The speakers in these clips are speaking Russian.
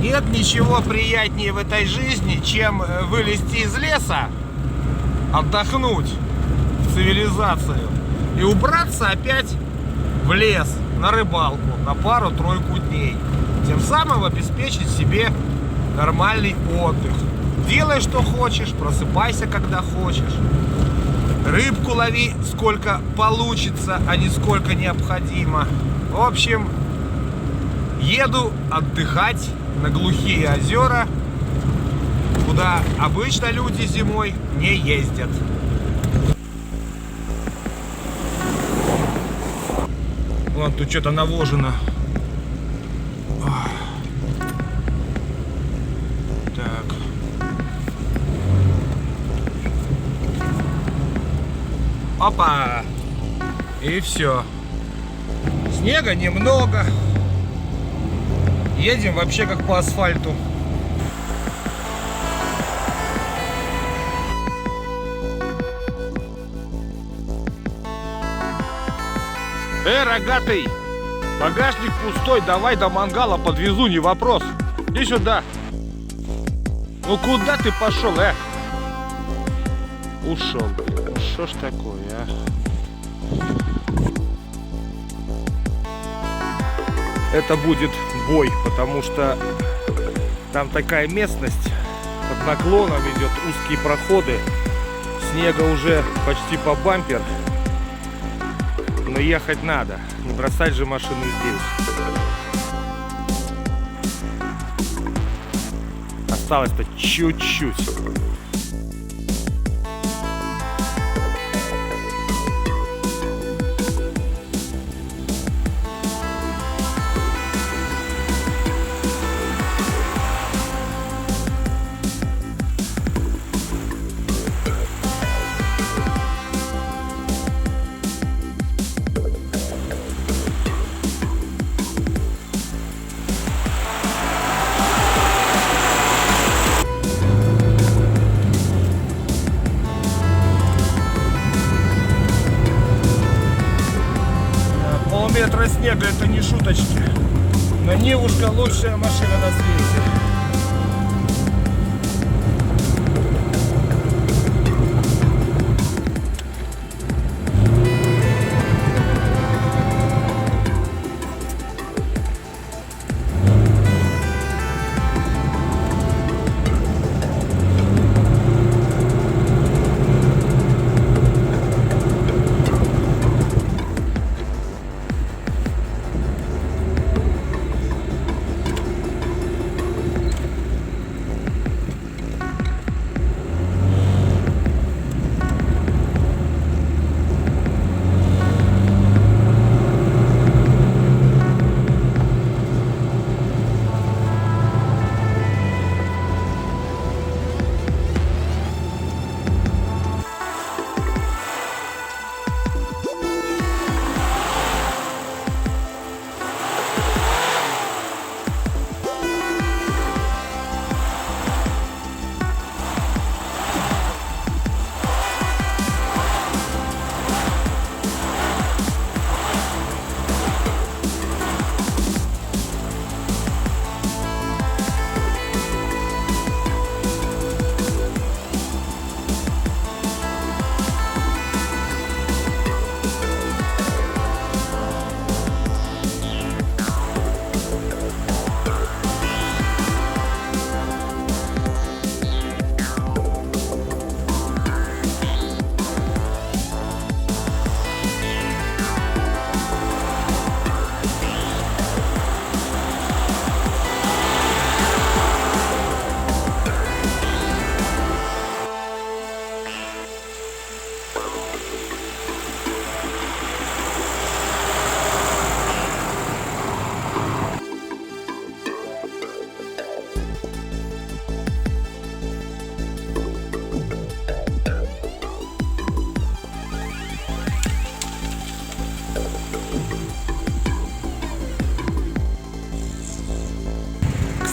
Нет ничего приятнее в этой жизни, чем вылезти из леса, отдохнуть в цивилизацию и убраться опять в лес на рыбалку на пару-тройку дней. Тем самым обеспечить себе нормальный отдых. Делай, что хочешь, просыпайся, когда хочешь. Рыбку лови сколько получится, а не сколько необходимо. В общем, еду отдыхать на глухие озера, куда обычно люди зимой не ездят. Вон тут что-то наложено. Так. Опа! И все. Снега немного. Едем вообще как по асфальту. Рогатый! Багажник пустой, давай до мангала подвезу, не вопрос. Иди сюда. Ну куда ты пошел, Ушел. Что ж такое, Это будет бой, потому что там такая местность, под наклоном идет, узкие проходы, снега уже почти по бампер, но ехать надо, не бросать же машину здесь. Осталось-то чуть-чуть. Полметра снега — это не шуточки. Но Нивушка — лучшая машина на свете.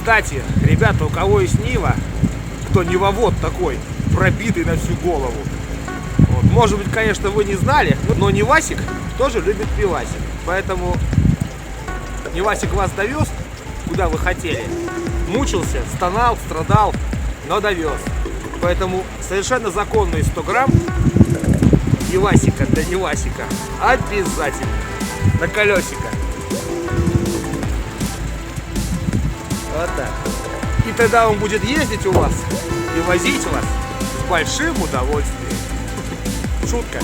Кстати, ребята, у кого есть Нива, кто Нивовод такой, пробитый на всю голову, вот, может быть, конечно, вы не знали, но Нивасик тоже любит пивасик. Поэтому Нивасик вас довез, куда вы хотели. мучился, стонал, страдал, но довез. Поэтому совершенно законные 100 грамм Ивасика для Невасика обязательно на колесико. Вот так. И тогда он будет ездить у вас и возить вас с большим удовольствием. Шутка.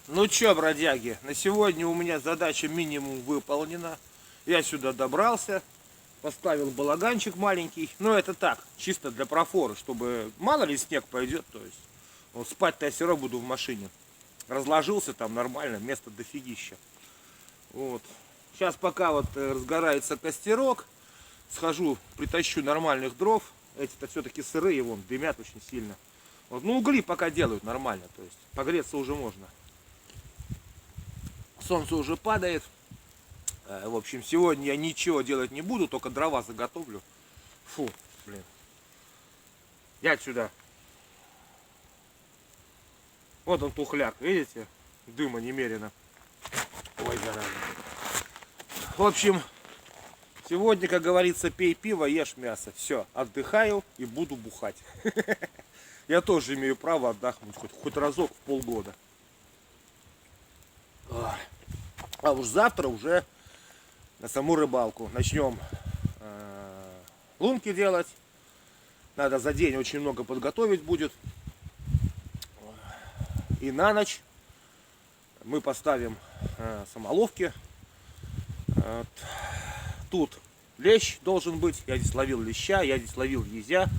Ну чё, бродяги, на сегодня у меня задача минимум выполнена. Я сюда добрался, поставил балаганчик маленький. Но это так, чисто для профоры, чтобы мало ли снег пойдет. То есть вот спать-то я все равно буду в машине. Разложился там нормально, место дофигища. Вот. Сейчас пока вот разгорается костерок, схожу, притащу нормальных дров. Эти-то все-таки сырые, вон, дымят очень сильно. Вот, ну угли пока делают нормально, то есть погреться уже можно. Солнце уже падает. В общем, сегодня я ничего делать не буду, только дрова заготовлю. Фу, блин. Дядь сюда. Вот он тухляк, видите? Дыма немерено. Ой, зараза. В общем, сегодня, как говорится, пей пиво, ешь мясо. Все, отдыхаю и буду бухать. Я тоже имею право отдохнуть хоть разок в полгода. А уж завтра уже на саму рыбалку. Начнем лунки делать. Надо за день очень много подготовить будет. И на ночь мы поставим самоловки. Тут лещ должен быть. Я здесь ловил леща, я здесь ловил езя,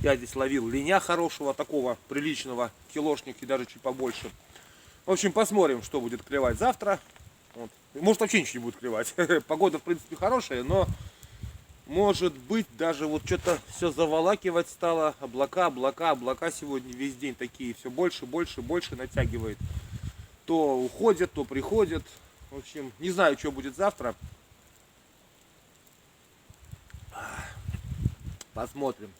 я здесь ловил линя хорошего, такого приличного, килошник и даже чуть побольше. В общем, посмотрим, что будет клевать завтра. Вот. Может, вообще ничего не будет клевать. Погода, в принципе, хорошая, но может быть даже вот что-то все заволакивать стало. Облака сегодня весь день такие. Все больше натягивает. То уходят, то приходят. В общем, не знаю, что будет завтра. Посмотрим.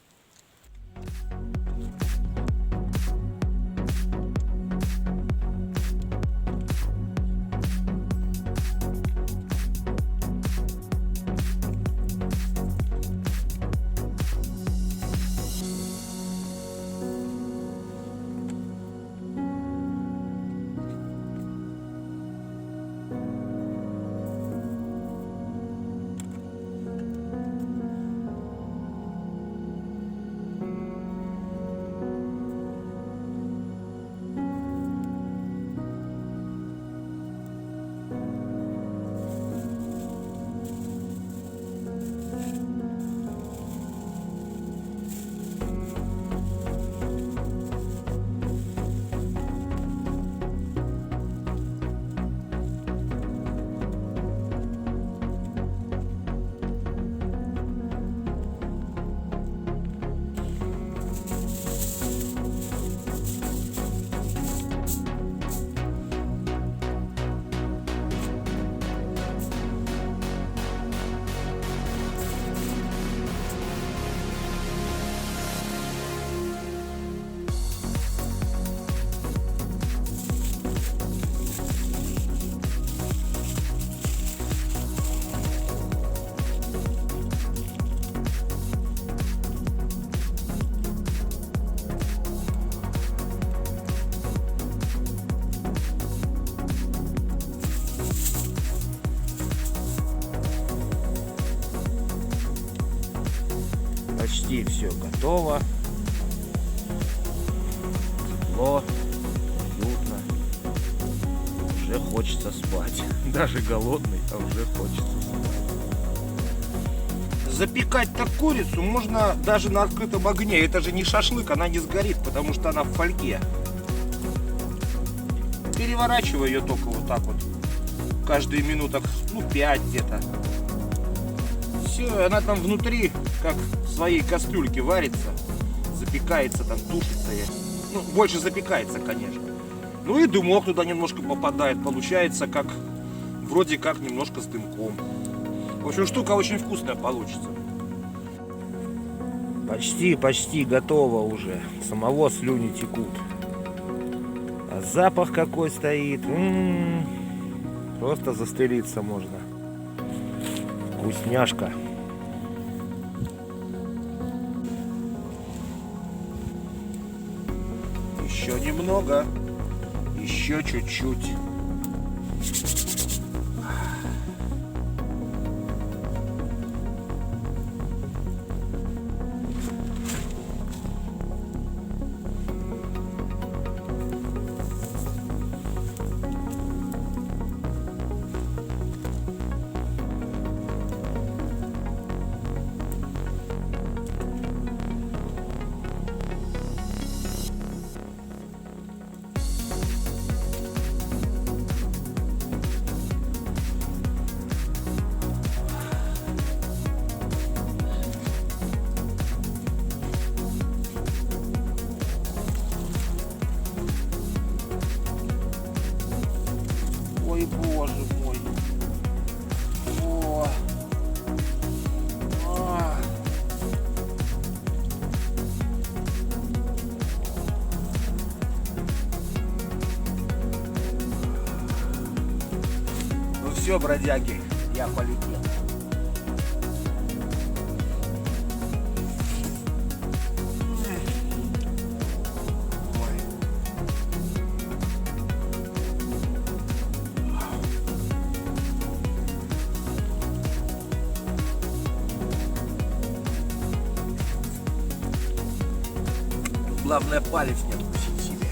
Почти все готово. Тепло, уютно. Уже хочется спать. Даже голодный, а уже хочется спать. Запекать так курицу можно даже на открытом огне. Это же не шашлык, она не сгорит, потому что она в фольге. Переворачиваю ее только вот так вот. Каждые минуток, 5 где-то. Все, она там внутри, как в своей кастрюльке варится, запекается, там тушится. Больше запекается, конечно. Ну и дымок туда немножко попадает. Получается, как вроде как немножко с дымком. В общем, штука очень вкусная получится. Почти готово уже. Самого слюни текут. А запах какой стоит. Просто застрелиться можно. Вкусняшка. Еще немного. Еще чуть-чуть. все, бродяги, я полетел. Главное, палец не откусить себе.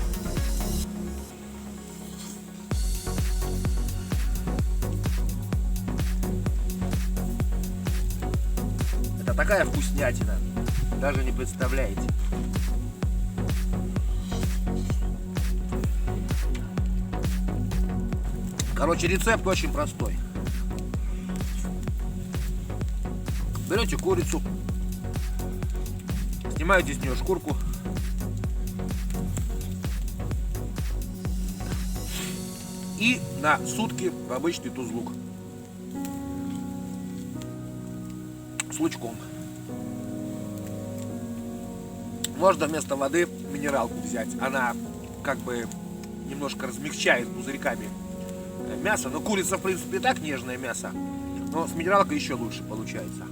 Это такая вкуснятина, даже не представляете. Короче, рецепт очень простой. Берете курицу, снимаете с нее шкурку, и на сутки в обычный тузлук с лучком. Можно вместо воды минералку взять. Она как бы немножко размягчает пузырьками мясо. Но курица, в принципе, и так нежное мясо. Но с минералкой еще лучше получается.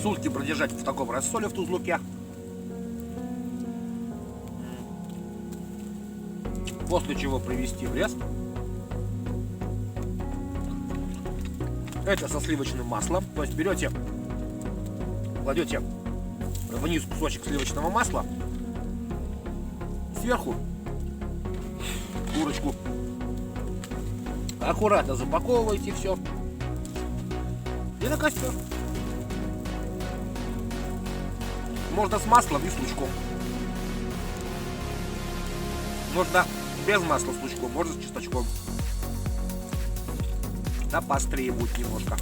Сутки продержать в таком рассоле в тузлуке. После чего привести в лес. Это со сливочным маслом. То есть берете, кладете вниз кусочек сливочного масла, сверху курочку, аккуратно запаковываете все и на костер. Можно с маслом и с лучком. Можно без масла с лучком, можно с чесночком. Да, поострее будет немножко.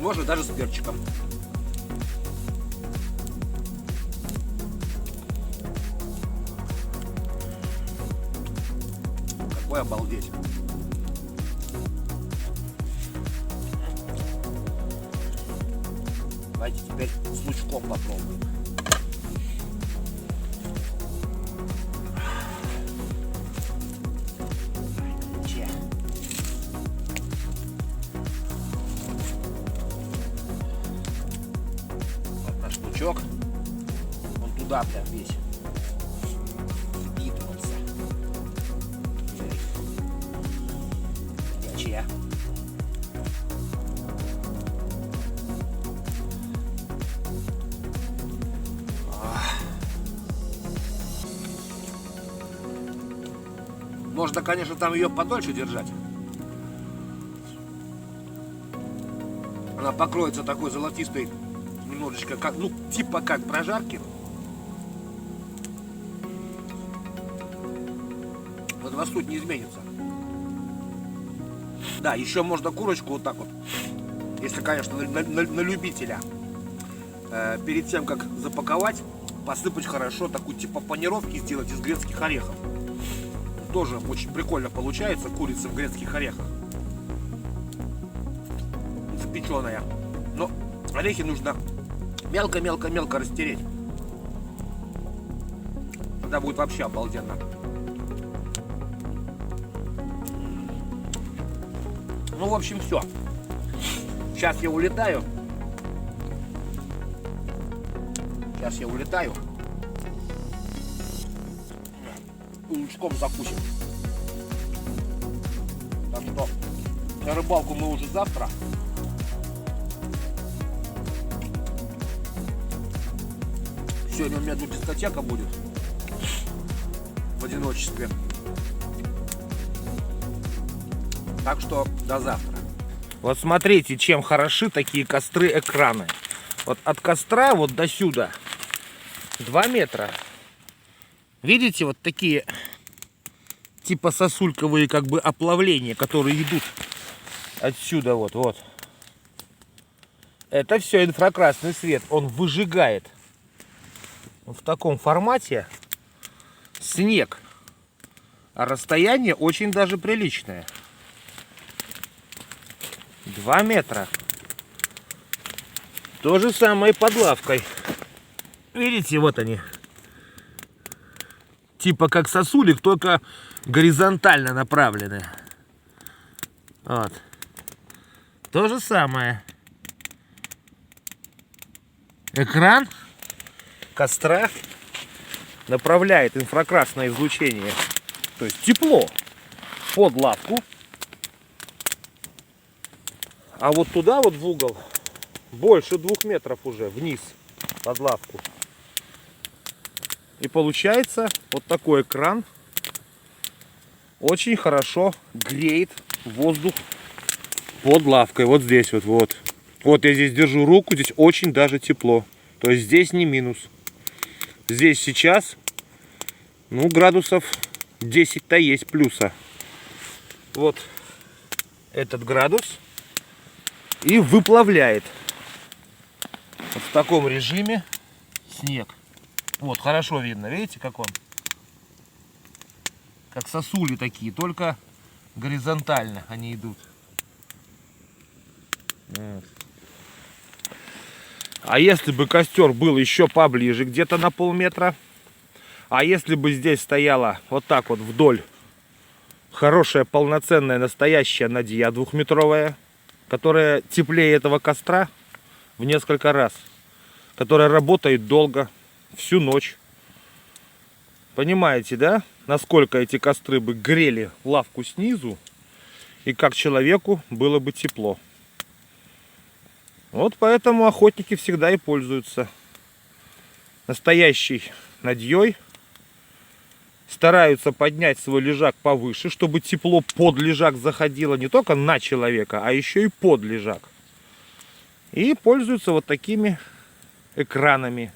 Можно даже с перчиком. Какой обалдеть. Давайте теперь с лучком попробуем. Он туда прям весь впитывался. Горячая. Можно, конечно, там ее подольше держать. Она покроется такой золотистой, немножечко как, ну, типа как прожарки. Вот во суть не изменится. Да, еще можно курочку вот так вот, если, конечно, на любителя. Перед тем, как запаковать, посыпать хорошо, такую типа панировки сделать из грецких орехов. Тоже очень прикольно получается, курица в грецких орехах. Запеченная. Но орехи нужно мелко-мелко-мелко растереть. Тогда будет вообще обалденно. Ну, в общем, все. Сейчас я улетаю. Лучком закусим. Так что на рыбалку мы уже завтра. Сегодня у меня тут дискотека будет в одиночестве. Так что до завтра. Вот смотрите, чем хороши такие костры-экраны. Вот от костра вот до сюда 2 метра. Видите, вот такие типа сосульковые как бы оплавления, которые идут отсюда вот. Это все инфракрасный свет. Он выжигает в таком формате снег. А расстояние очень даже приличное. 2 метра. То же самое под лавкой. Видите, вот они. типа как сосулек, только горизонтально направлены. Вот. То же самое. Экран костра направляет инфракрасное излучение, то есть тепло, под лавку. А вот туда вот в угол больше 2 метров уже вниз под лавку. И получается вот такой экран очень хорошо греет воздух под лавкой. Вот здесь вот. Вот я здесь держу руку, здесь очень даже тепло. То есть здесь не минус. Здесь сейчас, ну, градусов 10-то есть плюса. Вот этот градус. И выплавляет вот в таком режиме снег. Вот, хорошо видно, видите, как он? Как сосули такие, только горизонтально они идут. Вот. А если бы костер был еще поближе, где-то на полметра, а если бы здесь стояла вот так вот вдоль хорошая, полноценная, настоящая надья 2-метровая, которая теплее этого костра в несколько раз, которая работает долго, всю ночь. Понимаете, да, насколько эти костры бы грели лавку снизу, и как человеку было бы тепло. Вот поэтому охотники всегда и пользуются настоящей надьей. Стараются поднять свой лежак повыше, чтобы тепло под лежак заходило не только на человека, а еще и под лежак. И пользуются вот такими экранами,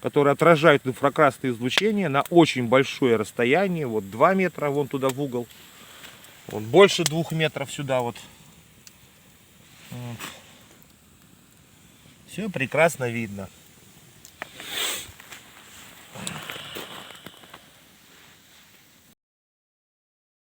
которые отражают инфракрасное излучение на очень большое расстояние. Вот 2 метра вон туда в угол. Вот больше 2 метров сюда вот. Все прекрасно видно.